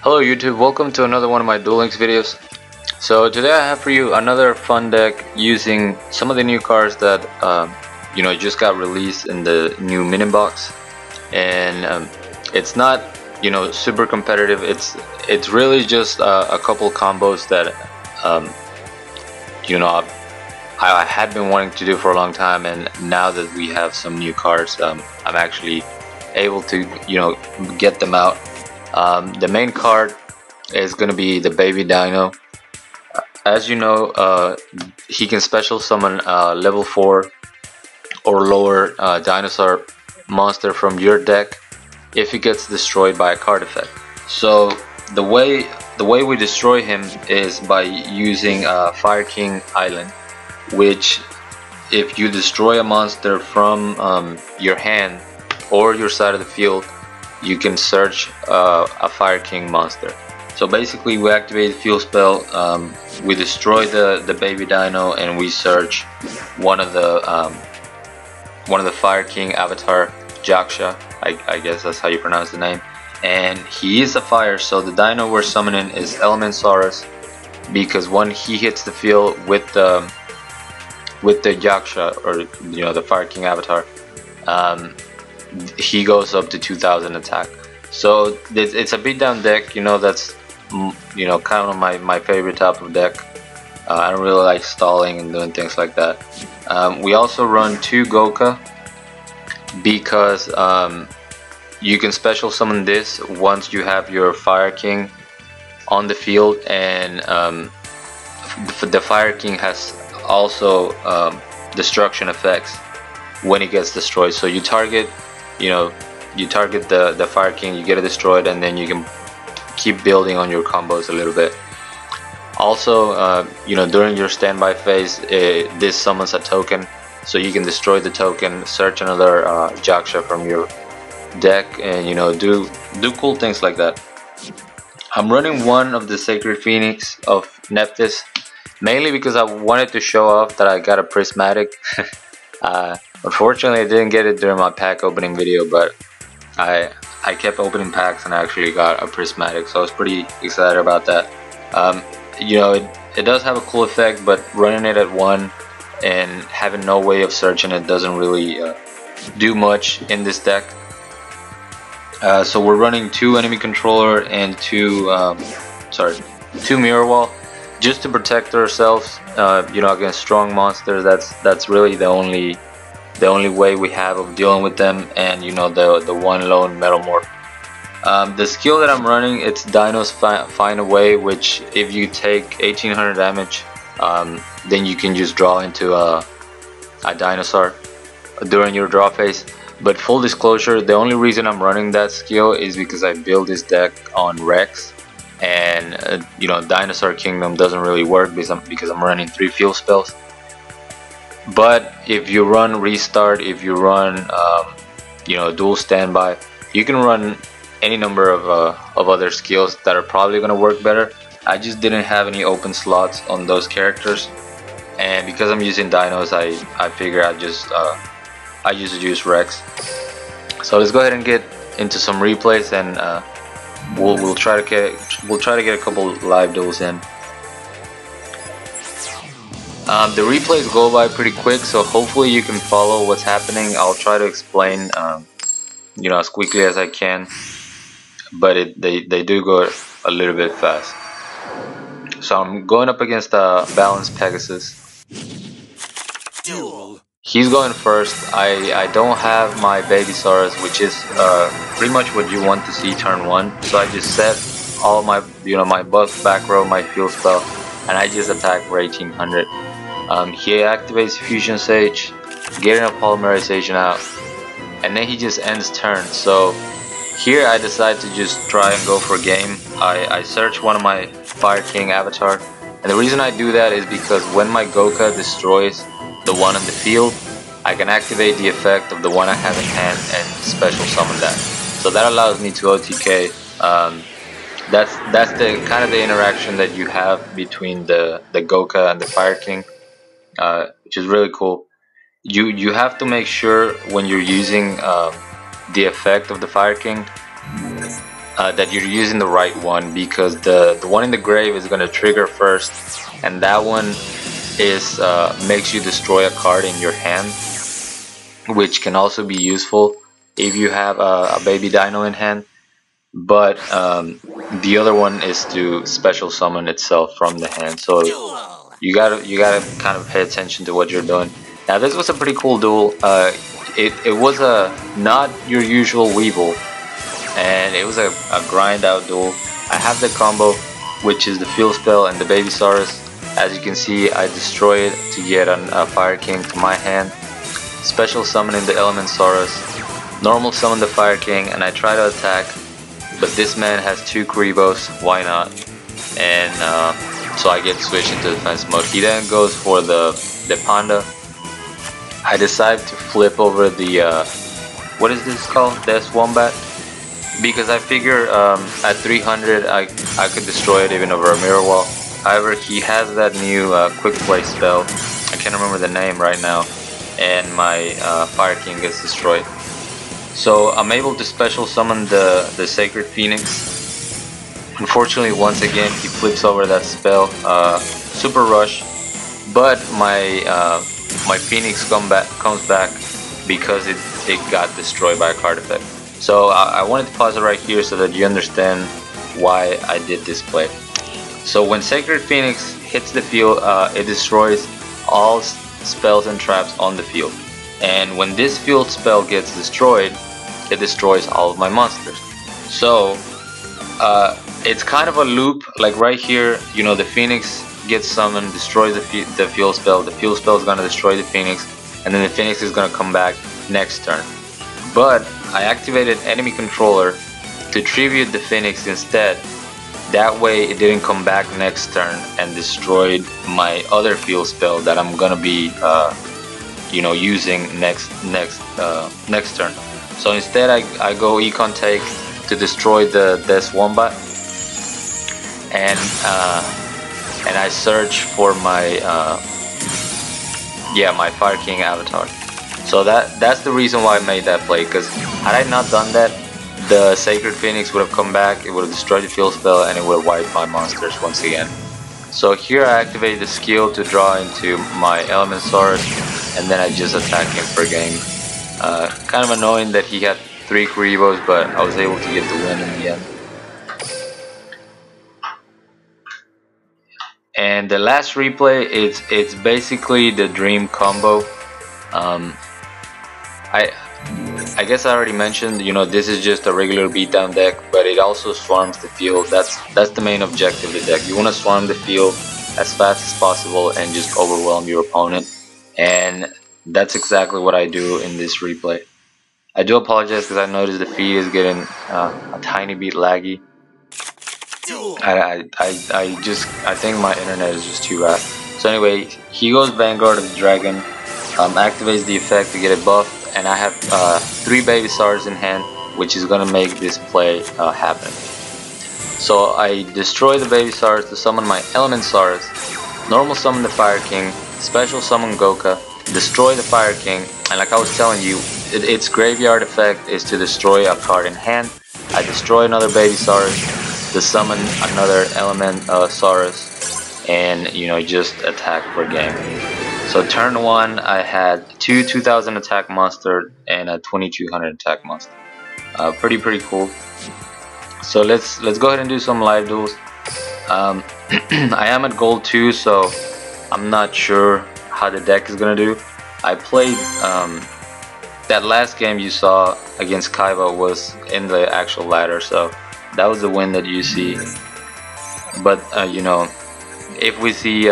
Hello YouTube, welcome to another one of my Duel Links videos. So today I have for you another fun deck using some of the new cards that just got released in the new mini box, and it's not super competitive. It's really just a couple combos that I had been wanting to do for a long time, and now that we have some new cards, I'm actually able to get them out. The main card is going to be the baby Dino. As you know, he can special summon level 4 or lower dinosaur monster from your deck if he gets destroyed by a card effect. So the way we destroy him is by using Fire King Island, which if you destroy a monster from your hand or your side of the field, you can search a Fire King monster. So basically we activate the field spell, we destroy the baby Dino, and we search one of the Fire King avatar, Jaksha, I guess that's how you pronounce the name, and he is a fire, so the Dino we're summoning is Elementsaurus, because when he hits the field with the Jaksha, or the Fire King avatar, he goes up to 2000 attack. So it's a beatdown deck. That's kind of my favorite type of deck. I don't really like stalling and doing things like that. We also run 2 Goka because you can special summon this once you have your Fire King on the field, and the Fire King has also destruction effects when it gets destroyed. So you target the Fire King, you get it destroyed, and then you can keep building on your combos a little bit. Also, during your standby phase, this summons a token, so you can destroy the token, search another Jaksha from your deck, and do cool things like that. I'm running one of the Sacred Phoenix of Nephthys, mainly because I wanted to show off that I got a prismatic. Unfortunately, I didn't get it during my pack opening video, but I kept opening packs and I actually got a prismatic, so I was pretty excited about that. It does have a cool effect, but running it at 1 and having no way of searching it doesn't really do much in this deck. So we're running 2 enemy controller and 2 mirror wall, just to protect ourselves against strong monsters. That's really the only way we have of dealing with them, and the one lone metal morph. The skill that I'm running, it's Dino's Find a Way, which if you take 1800 damage, then you can just draw into a dinosaur during your draw phase. But full disclosure, the only reason I'm running that skill is because I built this deck on Rex, and Dinosaur Kingdom doesn't really work because I'm running 3 field spells. But if you run Restart, if you run Dual Standby, you can run any number of other skills that are probably going to work better. I just didn't have any open slots on those characters, and because I'm using Dinos, I figure I just use Rex. So let's go ahead and get into some replays, and we'll try to get a couple live duels in. The replays go by pretty quick, so hopefully you can follow what's happening. I'll try to explain as quickly as I can, but they do go a little bit fast. So I'm going up against a balanced Pegasus. Duel. He's going first. I don't have my Babysaurus, which is pretty much what you want to see turn 1. So I just set all my my buff, back row, my field spell, and I just attack for 1800. He activates Fusion Sage, getting a polymerization out, and then he just ends turn. So here I decide to just try and go for game. I search one of my Fire King avatar, and the reason I do that is because when my Goka destroys the one in the field, I can activate the effect of the one I have in hand and special summon that. So that allows me to OTK. That's the kind of the interaction that you have between the Goka and the Fire King, which is really cool. You have to make sure when you're using the effect of the Fire King that you're using the right one, because the one in the grave is going to trigger first, and that one is makes you destroy a card in your hand, which can also be useful if you have a baby dino in hand. But the other one is to special summon itself from the hand. So you gotta kind of pay attention to what you're doing. Now this was a pretty cool duel. It was a not your usual Weevil, and it was a grind out duel. I have the combo, which is the field spell and the Babysaurus. As you can see, I destroy it to get a Fire King to my hand. Special summoning the Elementsaurus. Normal summon the Fire King, and I try to attack. But this man has 2 Karibos, why not? And so I get switched into defense mode. He then goes for the Panda. I decide to flip over the, what is this called? Death Wombat? Because I figure at 300 I could destroy it even over a mirror wall. However, he has that new quick play spell. I can't remember the name right now. And my Fire King gets destroyed. So I'm able to special summon the Sacred Phoenix. Unfortunately, once again, he flips over that spell, Super Rush, but my Phoenix comes back because it got destroyed by a card effect. So I wanted to pause it right here so that you understand why I did this play. So when Sacred Phoenix hits the field, it destroys all spells and traps on the field. And when this field spell gets destroyed, it destroys all of my monsters. So it's kind of a loop. Like right here, you know, the Phoenix gets summoned, destroys the field spell. The field spell is gonna destroy the Phoenix, and then the Phoenix is gonna come back next turn. But I activated enemy controller to tribute the Phoenix instead. That way it didn't come back next turn and destroyed my other field spell that I'm gonna be you know, using next turn. So instead I go Econ Take to destroy the Death Wombat, and I search for my my Fire King avatar. So that's the reason why I made that play, because had I not done that, the Sacred Phoenix would have come back, it would have destroyed the field spell, and it would have wiped my monsters once again. So here I activate the skill to draw into my Elementsaurus, and then I just attack him for game. Kind of annoying that he had 3 Karibos, but I was able to get the win in the end. And the last replay, it's basically the dream combo. I guess I already mentioned, you know, this is just a regular beatdown deck, but it also swarms the field. That's the main objective of the deck. You want to swarm the field as fast as possible and just overwhelm your opponent. And that's exactly what I do in this replay. I do apologize because I noticed the feed is getting a tiny bit laggy. I think my internet is just too bad. So anyway, he goes Vanguard of the Dragon, activates the effect to get it buffed, and I have 3 Babysaurs in hand, which is gonna make this play happen. So I destroy the Babysaurs to summon my Elementsaurus, normal summon the Fire King, special summon Goka, destroy the Fire King, and like I was telling you, its graveyard effect is to destroy a card in hand. I destroy another Babysaurus to summon another Elementsaurus, and you know, just attack for game. So turn 1, I had 2 2000 attack monster and a 2200 attack monster. Pretty cool. So let's go ahead and do some live duels. I am at gold 2, so I'm not sure how the deck is gonna do. I played that last game you saw against Kaiba was in the actual ladder, so that was the win that you see. But you know, if we see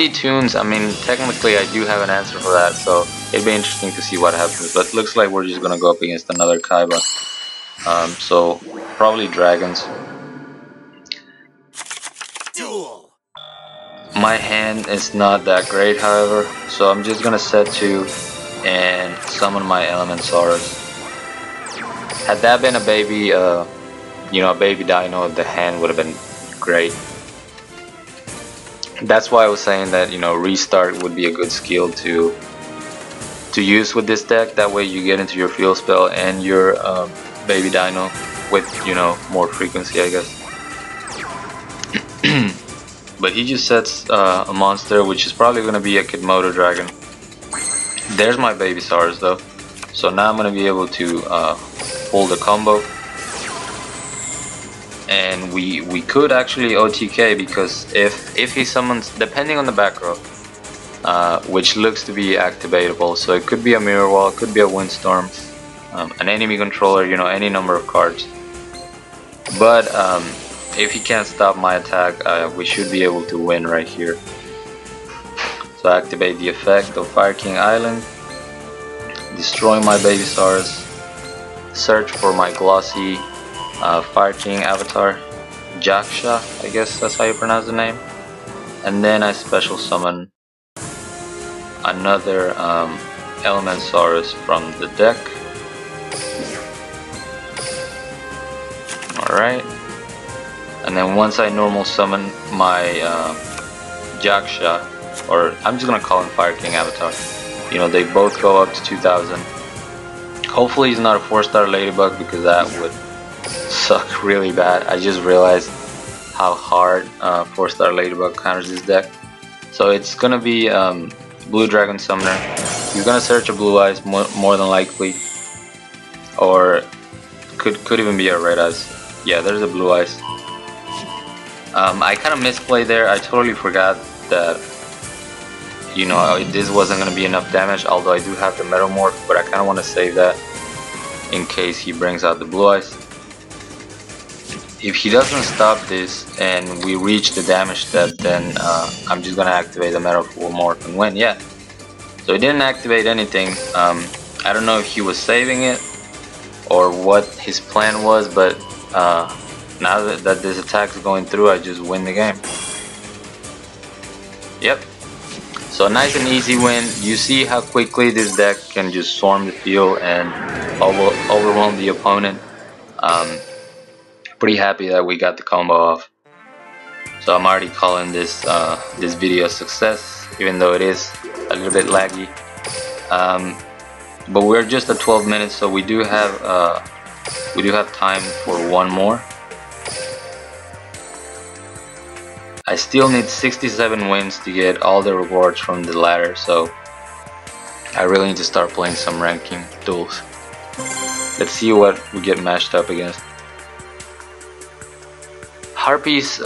tunes, I mean, technically I do have an answer for that, so it'd be interesting to see what happens. But looks like we're just gonna go up against another Kaiba. So probably dragons. Duel. My hand is not that great, however, so I'm just gonna set 2 and summon my Elementsaurus. Had that been a baby, you know, a baby dino, the hand would have been great. That's why I was saying that, you know, restart would be a good skill to use with this deck. That way you get into your field spell and your baby dino. with, you know, more frequency, I guess. But he just sets a monster, which is probably gonna be a Kidmodo dragon. There's my Babysaurs though, so now I'm gonna be able to pull the combo. And we could actually OTK, because if he summons, depending on the back row, which looks to be activatable, so it could be a Mirror Wall, could be a Windstorm, an enemy controller, you know, any number of cards. But if he can't stop my attack, we should be able to win right here. So activate the effect of Fire King Island, destroy my Babysaurs, search for my glossy Fire King avatar, Jaksha, I guess that's how you pronounce the name, and then I special summon another Elementsaurus from the deck. Alright, and then once I normal summon my Jaksha, or I'm just gonna call him Fire King avatar, you know, they both go up to 2000. Hopefully he's not a 4-star Ladybug, because that would suck really bad. I just realized how hard 4-star Ladybug counters this deck. So it's gonna be Blue Dragon Summoner. He's gonna search a Blue Eyes more than likely, or could even be a Red Eyes. Yeah, there's a Blue Eyes. I kind of misplayed there. I totally forgot that, you know, this wasn't gonna be enough damage. Although I do have the Metamorph, but I kind of want to save that in case he brings out the Blue Eyes. If he doesn't stop this and we reach the damage step, then I'm just gonna activate the Metamorph and win. Yeah. So he didn't activate anything. I don't know if he was saving it or what his plan was, but now that this attack is going through, I just win the game. Yep. So nice and easy win. You see how quickly this deck can just swarm the field and overwhelm the opponent. Pretty happy that we got the combo off. So I'm already calling this this video a success, even though it is a little bit laggy. But we're just at 12 minutes, so we do have time for one more. I still need 67 wins to get all the rewards from the ladder, so I really need to start playing some ranking duels. Let's see what we get matched up against. Harpies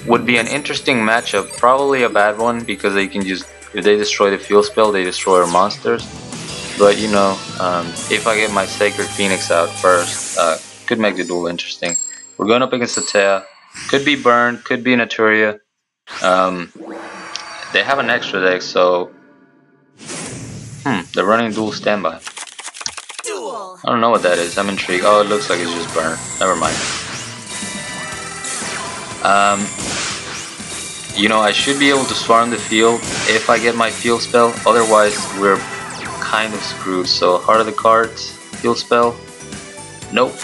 would be an interesting matchup, probably a bad one, because they can just, if they destroy the field spell, they destroy our monsters. But you know, if I get my Sacred Phoenix out first, could make the duel interesting. We're going up against Atea. Could be Burn, could be Naturia. They have an extra deck, so they're running Duel Standby. I don't know what that is. I'm intrigued. Oh, it looks like it's just Burn. Never mind. You know, I should be able to swarm the field if I get my field spell. Otherwise, we're kind of screwed. So, Heart of the Cards, field spell. Nope.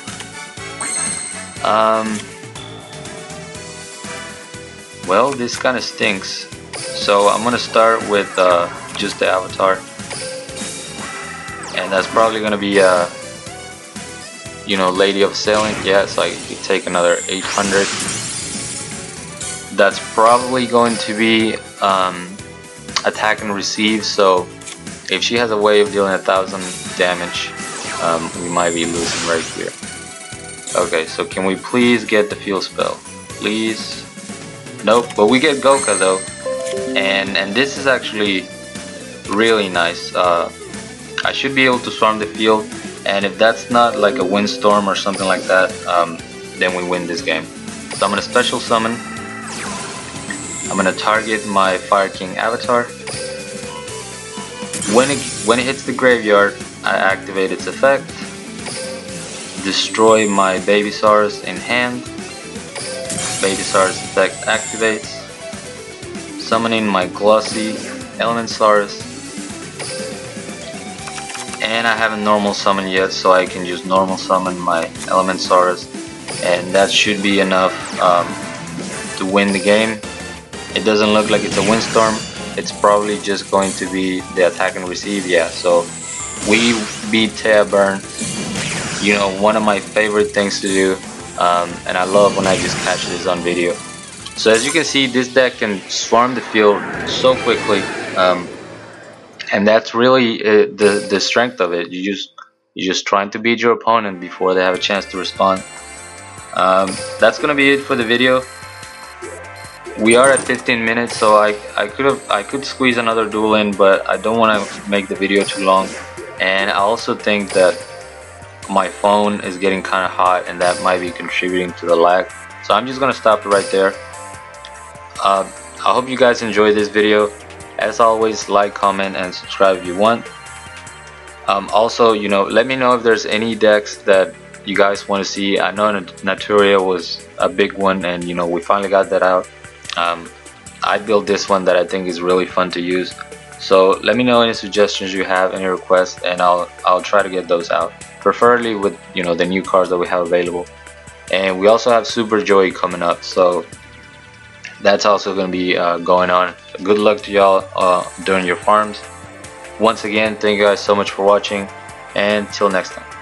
Well, this kind of stinks. So I'm gonna start with just the avatar, and that's probably gonna be you know, Lady of Sailing. Yeah, so I could take another 800. That's probably going to be attack and receive. So if she has a way of dealing 1000 damage, we might be losing right here. Okay, so can we please get the field spell, please? Nope, but we get Goka though, and this is actually really nice. I should be able to swarm the field, and if that's not like a Windstorm or something like that, then we win this game. So I'm gonna special summon. I'm gonna target my Fire King avatar. When it hits the graveyard, I activate its effect. Destroy my Babysaurs in hand. Babysaur's effect activates. Summoning my glossy Elementsaurus. And I haven't normal summoned yet, so I can just normal summon my Elementsaurus, and that should be enough to win the game. It doesn't look like it's a Windstorm. It's probably just going to be the attack and receive. Yeah, so we beat Tea Burn. you know, one of my favorite things to do, and I love when I just catch this on video. So as you can see, this deck can swarm the field so quickly, and that's really the strength of it. You're just trying to beat your opponent before they have a chance to respond. That's gonna be it for the video. We are at 15 minutes, so I could squeeze another duel in, but I don't want to make the video too long. And I also think that my phone is getting kind of hot, and that might be contributing to the lag. So I'm just gonna stop it right there. I hope you guys enjoyed this video. As always, like, comment, and subscribe if you want. Also, you know, let me know if there's any decks that you guys want to see. I know Naturia was a big one, and you know, we finally got that out. I built this one that I think is really fun to use. So let me know any suggestions you have, any requests, and I'll try to get those out, preferably with, you know, the new cards that we have available. And we also have Super Joey coming up, so that's also going to be going on. Good luck to y'all during your farms. Once again, thank you guys so much for watching, and till next time.